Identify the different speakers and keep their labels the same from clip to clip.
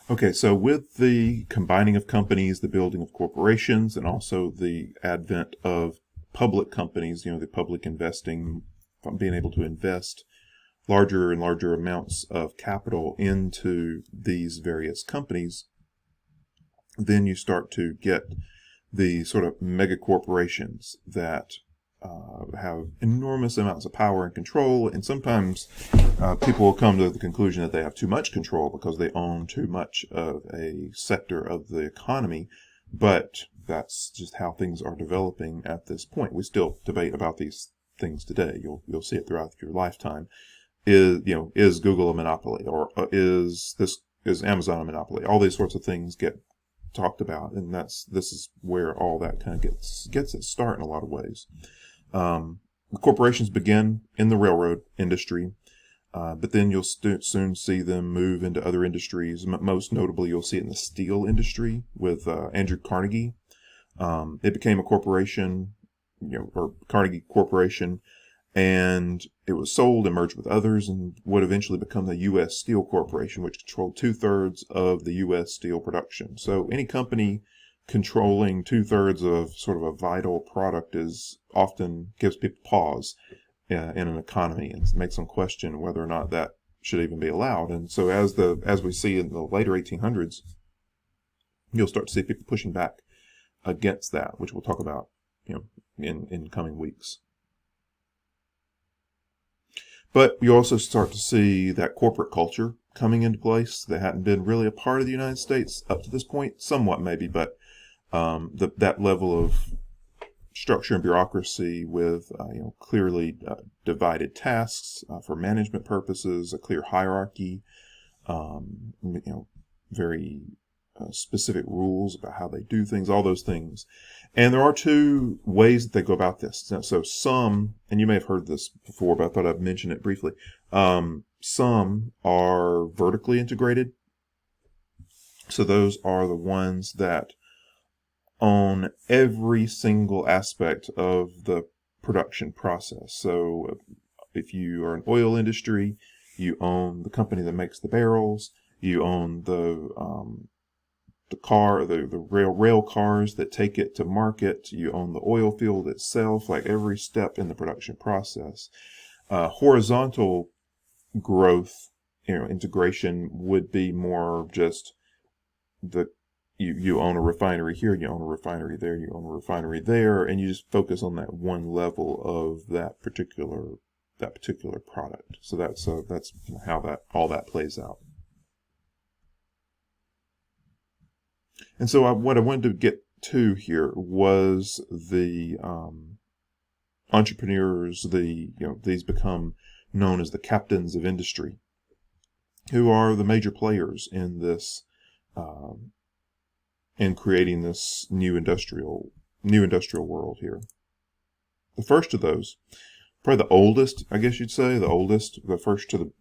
Speaker 1: Okay, so with the combining of companies, the building of corporations, and also the advent of public companies, the public investing, being able to invest larger and larger amounts of capital into these various companies, then you start to get the sort of mega corporations that have enormous amounts of power and control, and sometimes people will come to the conclusion that they have too much control because they own too much of a sector of the economy. But that's just how things are developing at this point. We still debate about these things today. You'll see it throughout your lifetime. Is Google a monopoly, or is Amazon a monopoly? All these sorts of things get talked about, and this is where all that kind of gets its start in a lot of ways. Corporations begin in the railroad industry, but then you'll soon see them move into other industries. Most notably, you'll see it in the steel industry with Andrew Carnegie. It became a corporation, or Carnegie Corporation, and it was sold and merged with others and would eventually become the U.S. Steel Corporation, which controlled 2/3 of the U.S. steel production. So any company controlling 2/3 of sort of a vital product is often gives people pause in an economy and makes them question whether or not that should even be allowed. And so as we see in the later 1800s, you'll start to see people pushing back against that, which we'll talk about in coming weeks. But you also start to see that corporate culture coming into place that hadn't been really a part of the United States up to this point, somewhat maybe, but that level of structure and bureaucracy with clearly divided tasks for management purposes, a clear hierarchy, very specific rules about how they do things, all those things. And there are two ways that they go about this. So some, and you may have heard this before, but I thought I'd mention it briefly. Some are vertically integrated. So those are the ones that own every single aspect of the production process. So if you are an oil industry, you own the company that makes the barrels, you own the rail cars that take it to market, you own the oil field itself, like every step in the production process. Horizontal growth, integration would be more just you own a refinery here, you own a refinery there, you own a refinery there, and you just focus on that one level of that particular product. So that's how all that plays out. And so what I wanted to get to here was the entrepreneurs. These become known as the captains of industry, who are the major players in this, in creating this new industrial world here. The first of those, probably the oldest, I guess you'd say, the first to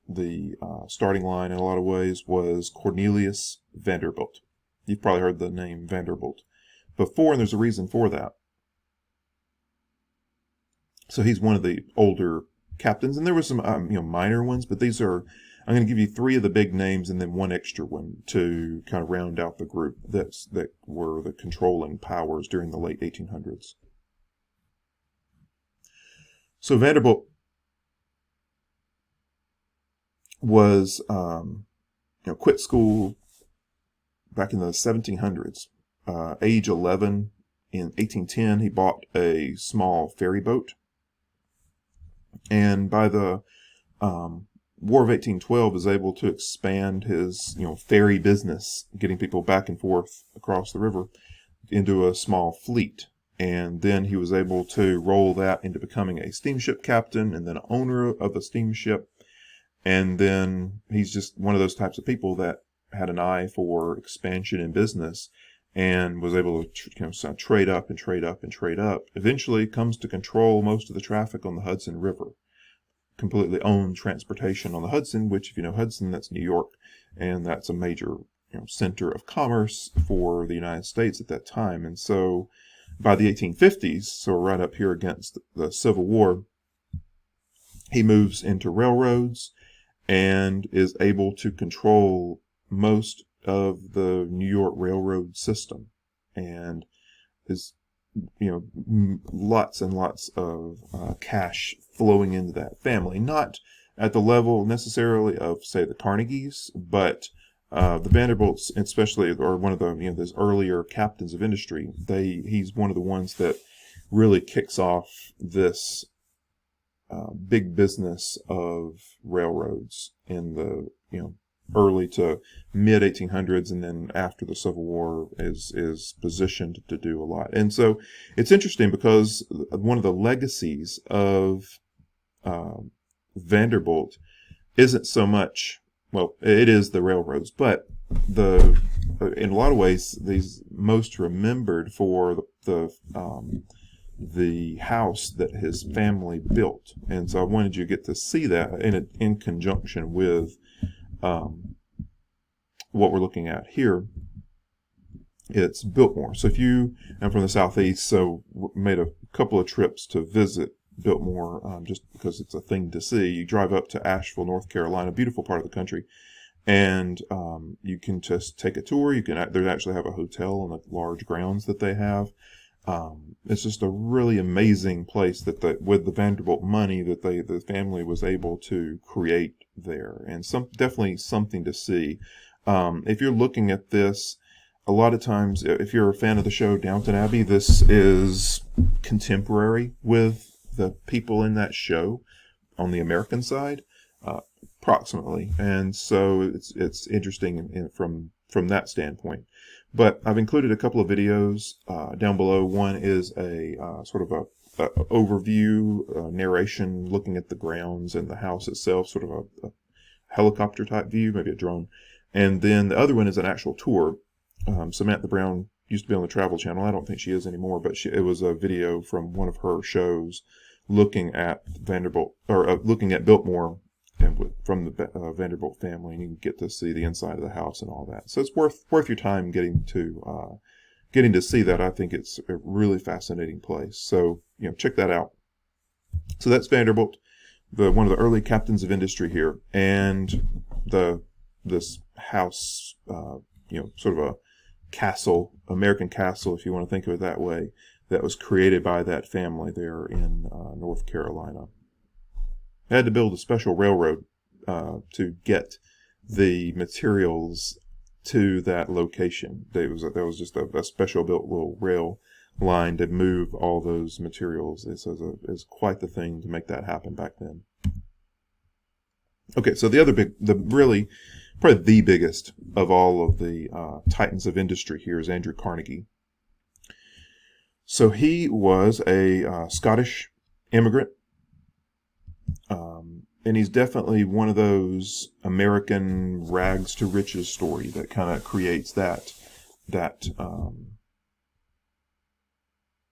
Speaker 1: the starting line in a lot of ways, was Cornelius Vanderbilt. You've probably heard the name Vanderbilt before, and there's a reason for that. So he's one of the older captains, and there were some minor ones, but these are, I'm going to give you three of the big names and then one extra one to kind of round out the group that were the controlling powers during the late 1800s. So Vanderbilt was quit school back in the 1700s. Age 11, in 1810, he bought a small ferry boat. And by the War of 1812, was able to expand his ferry business, getting people back and forth across the river, into a small fleet. And then he was able to roll that into becoming a steamship captain and then owner of a steamship. And then he's just one of those types of people that had an eye for expansion in business and was able to trade up and trade up and trade up. Eventually comes to control most of the traffic on the Hudson River. Completely owned transportation on the Hudson, which, if you know Hudson, that's New York, and that's a major center of commerce for the United States at that time. And so by the 1850s, so right up here against the Civil War, he moves into railroads and is able to control most of the New York railroad system, and is, lots and lots of cash flowing into that family. Not at the level necessarily of, say, the Carnegies, but the Vanderbilts, especially, or one of the those earlier captains of industry. He's one of the ones that really kicks off this big business of railroads in the early to mid 1800s, and then after the Civil War is positioned to do a lot. And so it's interesting because one of the legacies of Vanderbilt isn't so much, well, it is the railroads, but in a lot of ways he's most remembered for the house that his family built. And so I wanted you to get to see that in conjunction with what we're looking at here. It's Biltmore. So if I'm from the Southeast, so made a couple of trips to visit Biltmore, just because it's a thing to see. You drive up to Asheville, North Carolina, beautiful part of the country, and you can just take a tour. They actually have a hotel on the large grounds that they have. It's just a really amazing place with the Vanderbilt money that the family was able to create there, and definitely something to see. If you're looking at this, a lot of times, if you're a fan of the show Downton Abbey, this is contemporary with the people in that show on the American side, approximately, and so it's interesting from that standpoint. But I've included a couple of videos down below. One is a sort of a overview narration looking at the grounds and the house itself, sort of a helicopter type view, maybe a drone. And then the other one is an actual tour. Samantha Brown used to be on the Travel Channel. I don't think she is anymore, but it was a video from one of her shows looking at Vanderbilt, or looking at Biltmore, and from the Vanderbilt family, and you can get to see the inside of the house and all that. So it's worth your time getting to see that. I think it's a really fascinating place. So check that out. So that's Vanderbilt, one of the early captains of industry here, and this house, sort of a castle, American castle, if you want to think of it that way, that was created by that family there in North Carolina. They had to build a special railroad to get the materials to that location. There was just a special built little rail line to move all those materials. It's quite the thing to make that happen back then. Okay, so probably the biggest of all of the titans of industry here is Andrew Carnegie. So he was a Scottish immigrant. And he's definitely one of those American rags to riches story that kind of creates that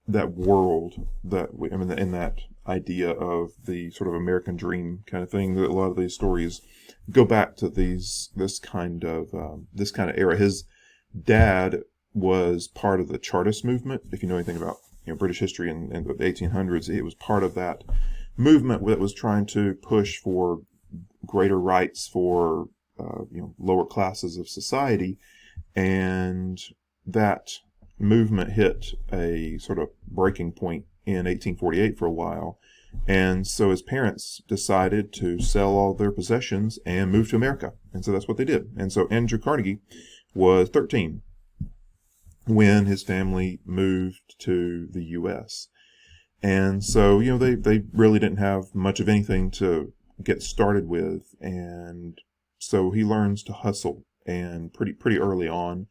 Speaker 1: world in that idea of the sort of American dream kind of thing. That a lot of these stories go back to this kind of era. His dad was part of the Chartist movement. If you know anything about British history in the 1800s, it was part of that movement that was trying to push for greater rights for lower classes of society, and that movement hit a sort of breaking point in 1848 for a while, and so his parents decided to sell all their possessions and move to America, and so that's what they did. And so Andrew Carnegie was 13 when his family moved to the U.S. And so, they really didn't have much of anything to get started with. And so he learns to hustle, and pretty early on.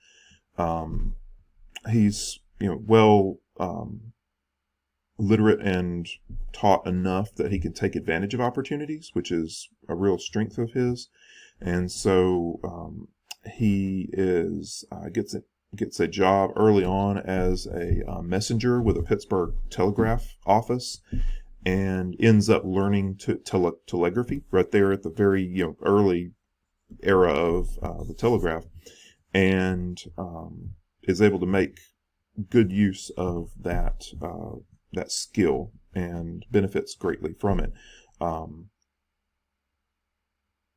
Speaker 1: He's, literate and taught enough that he can take advantage of opportunities, which is a real strength of his. And so, he gets a job early on as a messenger with a Pittsburgh telegraph office, and ends up learning telegraphy right there at the very early era of the telegraph, and is able to make good use of that skill and benefits greatly from it.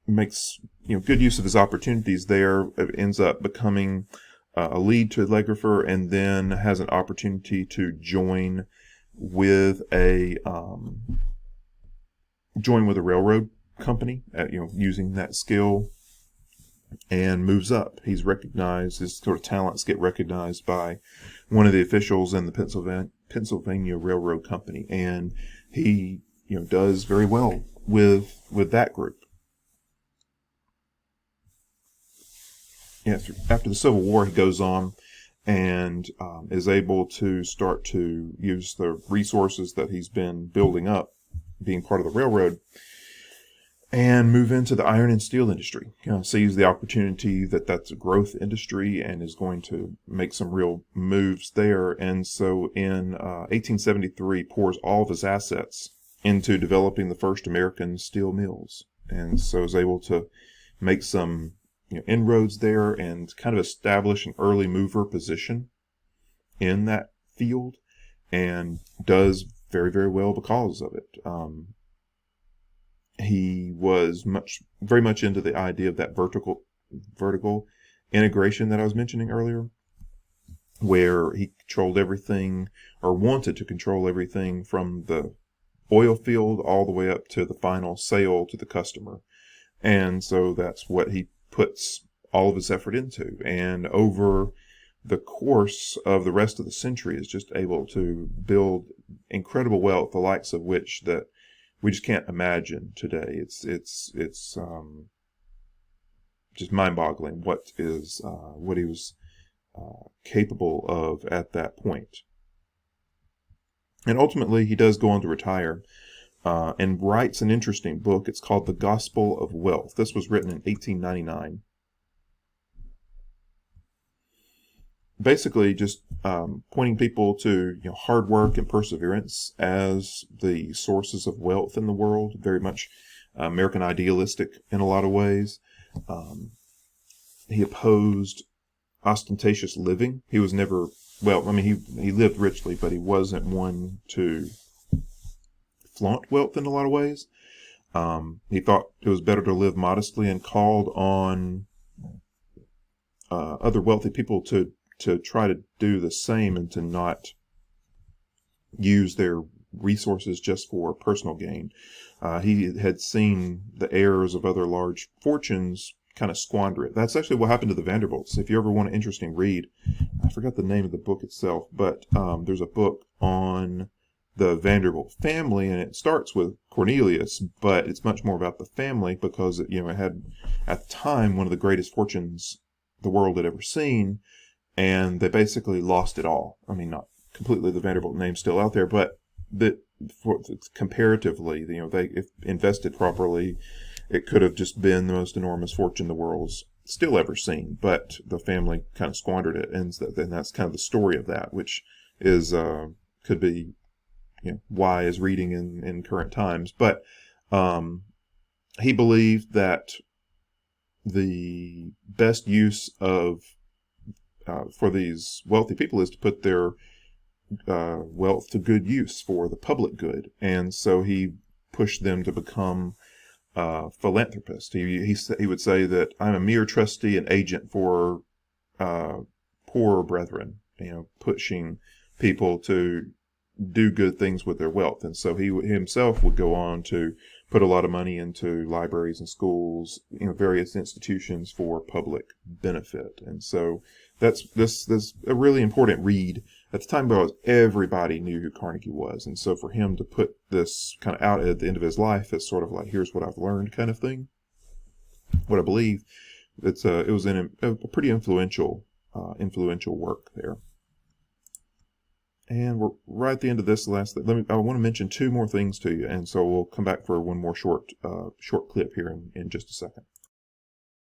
Speaker 1: makes good use of his opportunities there. Ends up becoming a lead telegrapher, and then has an opportunity to join with a railroad company, using that skill, and moves up. He's recognized, his sort of talents get recognized by one of the officials in the Pennsylvania Railroad Company, and he does very well with that group. After the Civil War, he goes on and is able to start to use the resources that he's been building up, being part of the railroad, and move into the iron and steel industry. Sees the opportunity that that's a growth industry and is going to make some real moves there. And so in 1873, pours all of his assets into developing the first American steel mills, and so is able to make some inroads there and kind of establish an early mover position in that field, and does very, very well because of it. He was very much into the idea of that vertical integration that I was mentioning earlier, where he controlled everything, or wanted to control everything, from the oil field all the way up to the final sale to the customer. And so that's what he puts all of his effort into, and over the course of the rest of the century is just able to build incredible wealth, the likes of which that we just can't imagine today. It's just mind-boggling what he was capable of at that point. And ultimately, he does go on to retire, and writes an interesting book. It's called The Gospel of Wealth. This was written in 1899. Basically, just pointing people to hard work and perseverance as the sources of wealth in the world. Very much American idealistic in a lot of ways. He opposed ostentatious living. He was never, he lived richly, but he wasn't one to flaunt wealth in a lot of ways. He thought it was better to live modestly, and called on other wealthy people to try to do the same, and to not use their resources just for personal gain. He had seen the heirs of other large fortunes kind of squander it. That's actually what happened to the Vanderbilts. If you ever want an interesting read, I forgot the name of the book itself, but there's a book on the Vanderbilt family, and it starts with Cornelius, but it's much more about the family, because it had at the time one of the greatest fortunes the world had ever seen. And they basically lost it all. Not completely. The Vanderbilt name's still out there, but comparatively, if invested properly, it could have just been the most enormous fortune the world's still ever seen. But the family kind of squandered it, and that's kind of the story of that, which is could be wise reading in current times. But he believed that the best use of for these wealthy people is to put their wealth to good use for the public good. And so he pushed them to become philanthropists. He would say that I'm a mere trustee and agent for poorer brethren, pushing people to do good things with their wealth. And so he himself would go on to put a lot of money into libraries and schools, various institutions for public benefit. And so that's a really important read. At the time, because everybody knew who Carnegie was. And so for him to put this kind of out at the end of his life as sort of like, here's what I've learned kind of thing, what I believe, it was a pretty influential work there. And we're right at the end of this last thing. I want to mention two more things to you, and so we'll come back for one more short clip here in just a second.